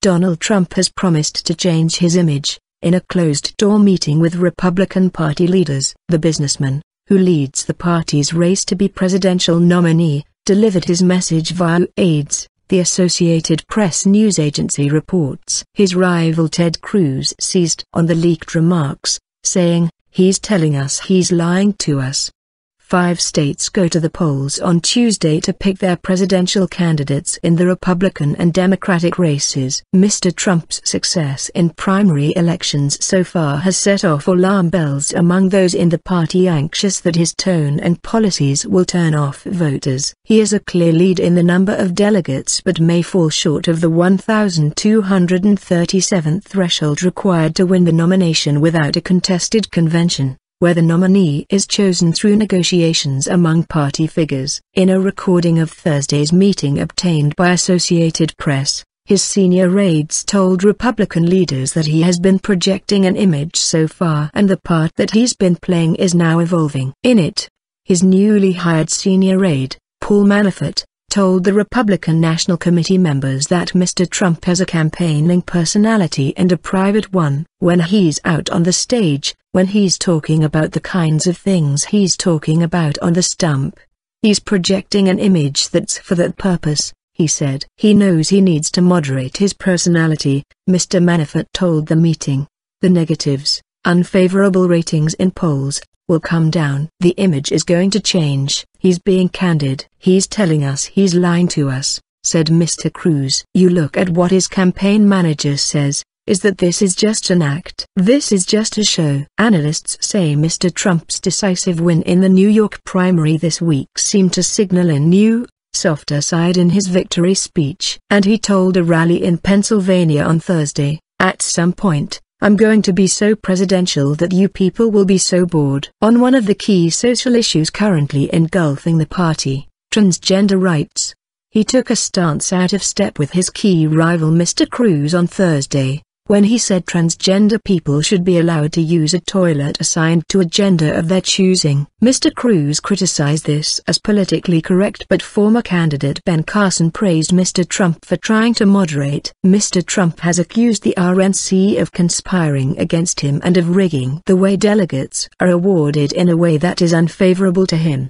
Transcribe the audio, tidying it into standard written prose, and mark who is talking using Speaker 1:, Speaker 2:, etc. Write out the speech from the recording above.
Speaker 1: Donald Trump has promised to change his image. In a closed-door meeting with Republican Party leaders, the businessman, who leads the party's race to be presidential nominee, delivered his message via aides, the Associated Press news agency reports. His rival Ted Cruz seized on the leaked remarks, saying, "He's telling us he's lying to us." 5 states go to the polls on Tuesday to pick their presidential candidates in the Republican and Democratic races. Mr. Trump's success in primary elections so far has set off alarm bells among those in the party, anxious that his tone and policies will turn off voters. He has a clear lead in the number of delegates but may fall short of the 1,237 threshold required to win the nomination without a contested convention, where the nominee is chosen through negotiations among party figures. In a recording of Thursday's meeting obtained by Associated Press, his senior aides told Republican leaders that he has been projecting an image so far and the part that he's been playing is now evolving. In it, his newly hired senior aide, Paul Manafort, told the Republican National Committee members that Mr. Trump has a campaigning personality and a private one. When he's out on the stage, when he's talking about the kinds of things he's talking about on the stump, he's projecting an image that's for that purpose, he said. He knows he needs to moderate his personality, Mr. Manafort told the meeting. The negatives, unfavorable ratings in polls, will come down. The image is going to change. He's being candid. He's telling us he's lying to us, said Mr. Cruz. You look at what his campaign manager says, is that this is just an act. This is just a show. Analysts say Mr. Trump's decisive win in the New York primary this week seemed to signal a new, softer side in his victory speech. And he told a rally in Pennsylvania on Thursday, "At some point, I'm going to be so presidential that you people will be so bored." On one of the key social issues currently engulfing the party, transgender rights, he took a stance out of step with his key rival Mr. Cruz on Thursday, when he said transgender people should be allowed to use a toilet assigned to a gender of their choosing. Mr. Cruz criticized this as politically correct, but former candidate Ben Carson praised Mr. Trump for trying to moderate. Mr. Trump has accused the RNC of conspiring against him and of rigging the way delegates are awarded in a way that is unfavorable to him.